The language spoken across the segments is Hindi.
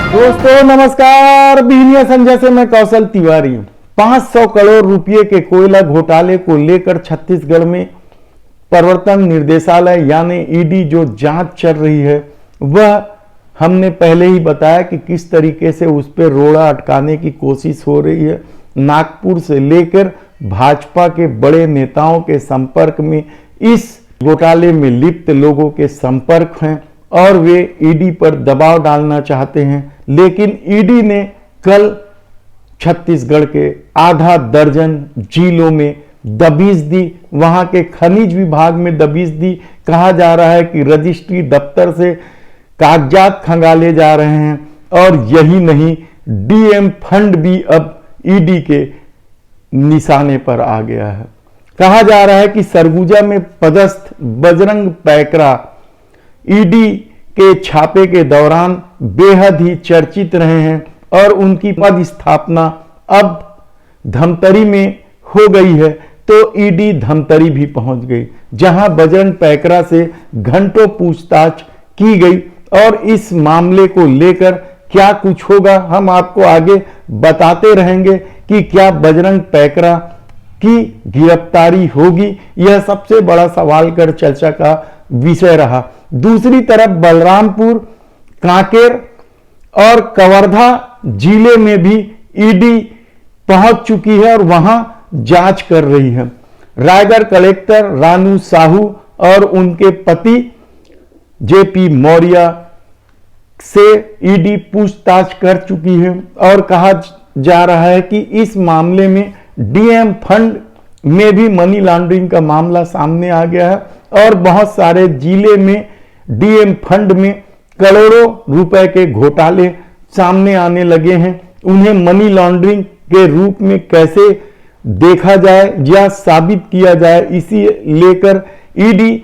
दोस्तों नमस्कार, बिहनिया संजय से मैं कौशल तिवारी। 500 करोड़ रुपए के कोयला घोटाले को लेकर छत्तीसगढ़ में प्रवर्तन निर्देशालय यानी ईडी जो जांच चल रही है, वह हमने पहले ही बताया कि किस तरीके से उस पर रोड़ा अटकाने की कोशिश हो रही है। नागपुर से लेकर भाजपा के बड़े नेताओं के संपर्क में इस घोटाले में लिप्त लोगों के संपर्क हैं और वे ईडी पर दबाव डालना चाहते हैं। लेकिन ईडी ने कल छत्तीसगढ़ के आधा दर्जन जिलों में दबिश दी, वहां के खनिज विभाग में दबिश दी। कहा जा रहा है कि रजिस्ट्री दफ्तर से कागजात खंगाले जा रहे हैं और यही नहीं, डीएम फंड भी अब ईडी के निशाने पर आ गया है। कहा जा रहा है कि सरगुजा में पदस्थ बजरंग पैकरा ईडी के छापे के दौरान बेहद ही चर्चित रहे हैं और उनकी पद स्थापना अब धमतरी में हो गई है। तो ईडी धमतरी भी पहुंच गई, जहां बजरंग पैकरा से घंटों पूछताछ की गई और इस मामले को लेकर क्या कुछ होगा हम आपको आगे बताते रहेंगे कि क्या बजरंग पैकरा की गिरफ्तारी होगी। यह सबसे बड़ा सवाल कर चर्चा का विषय रहा। दूसरी तरफ बलरामपुर, कांकेर और कवर्धा जिले में भी ईडी पहुंच चुकी है और वहां जांच कर रही है। रायगढ़ कलेक्टर रानू साहू और उनके पति जेपी मौर्य से ईडी पूछताछ कर चुकी है और कहा जा रहा है कि इस मामले में डीएम फंड में भी मनी लॉन्ड्रिंग का मामला सामने आ गया है और बहुत सारे जिले में डीएम फंड में करोड़ों रुपए के घोटाले सामने आने लगे हैं। उन्हें मनी लॉन्ड्रिंग के रूप में कैसे देखा जाए या साबित किया जाए, इसी लेकर ईडी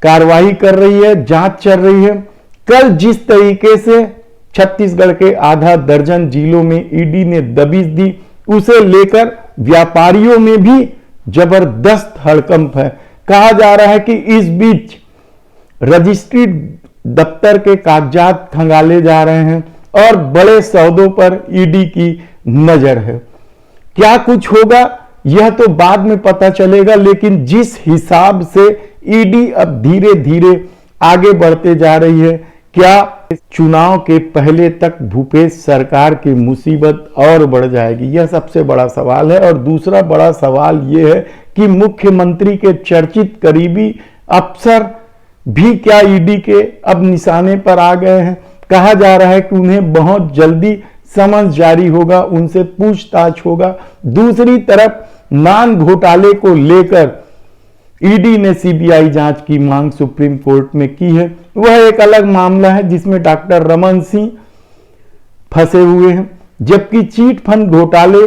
कार्रवाई कर रही है, जांच चल रही है। कल जिस तरीके से छत्तीसगढ़ के आधा दर्जन जिलों में ईडी ने दबिश दी, उसे लेकर व्यापारियों में भी जबरदस्त हड़कंप है। कहा जा रहा है कि इस बीच रजिस्ट्री दफ्तर के कागजात खंगाले जा रहे हैं और बड़े सौदों पर ईडी की नजर है। क्या कुछ होगा यह तो बाद में पता चलेगा, लेकिन जिस हिसाब से ईडी अब धीरे धीरे आगे बढ़ते जा रही है, क्या चुनाव के पहले तक भूपेश सरकार की मुसीबत और बढ़ जाएगी, यह सबसे बड़ा सवाल है। और दूसरा बड़ा सवाल यह है कि मुख्यमंत्री के चर्चित करीबी अफसर भी क्या ईडी के अब निशाने पर आ गए हैं। कहा जा रहा है कि उन्हें बहुत जल्दी समन जारी होगा, उनसे पूछताछ होगा। दूसरी तरफ नान घोटाले को लेकर ईडी ने सीबीआई जांच की मांग सुप्रीम कोर्ट में की है। वह एक अलग मामला है जिसमें डॉक्टर रमन सिंह फंसे हुए हैं, जबकि चीट फंड घोटाले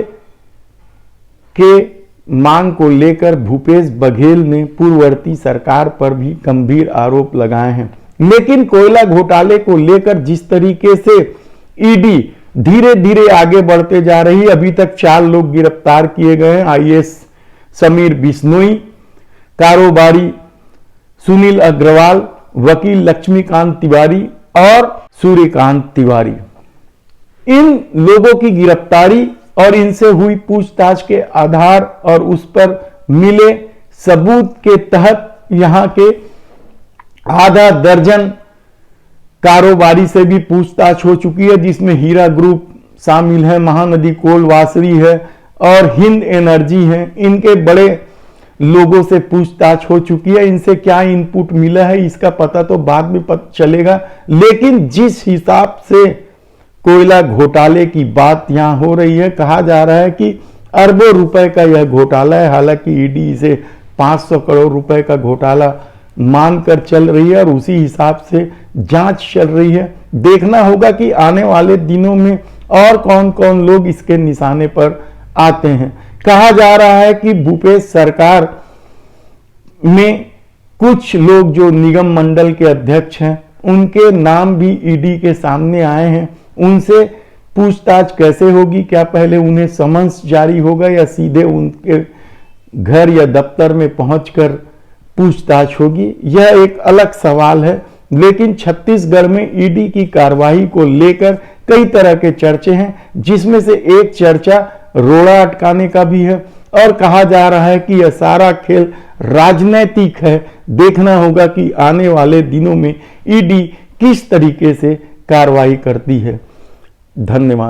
के मांग को लेकर भूपेश बघेल ने पूर्ववर्ती सरकार पर भी गंभीर आरोप लगाए हैं। लेकिन कोयला घोटाले को लेकर जिस तरीके से ईडी धीरे धीरे आगे बढ़ते जा रही है, अभी तक 4 लोग गिरफ्तार किए गए हैं। आईएएस समीर बिश्नोई, कारोबारी सुनील अग्रवाल, वकील लक्ष्मीकांत तिवारी और सूर्यकांत तिवारी। इन लोगों की गिरफ्तारी और इनसे हुई पूछताछ के आधार और उस पर मिले सबूत के तहत यहां के आधा दर्जन कारोबारी से भी पूछताछ हो चुकी है, जिसमें हीरा ग्रुप शामिल है, महानदी कोल वासरी है और हिंद एनर्जी है। इनके बड़े लोगों से पूछताछ हो चुकी है। इनसे क्या इनपुट मिला है इसका पता तो बाद में पता चलेगा, लेकिन जिस हिसाब से कोयला घोटाले की बात यहां हो रही है, कहा जा रहा है कि अरबों रुपए का यह घोटाला है। हालांकि ईडी इसे 500 करोड़ रुपए का घोटाला मानकर चल रही है और उसी हिसाब से जांच चल रही है। देखना होगा कि आने वाले दिनों में और कौन कौन लोग इसके निशाने पर आते हैं। कहा जा रहा है कि भूपेश सरकार में कुछ लोग जो निगम मंडल के अध्यक्ष हैं, उनके नाम भी ईडी के सामने आए हैं। उनसे पूछताछ कैसे होगी, क्या पहले उन्हें समन्स जारी होगा या सीधे उनके घर या दफ्तर में पहुंचकर पूछताछ होगी, यह एक अलग सवाल है। लेकिन छत्तीसगढ़ में ईडी की कार्रवाई को लेकर कई तरह के चर्चे हैं, जिसमें से एक चर्चा रोड़ा अटकाने का भी है और कहा जा रहा है कि यह सारा खेल राजनैतिक है। देखना होगा कि आने वाले दिनों में ईडी किस तरीके से कार्रवाई करती है। धन्यवाद।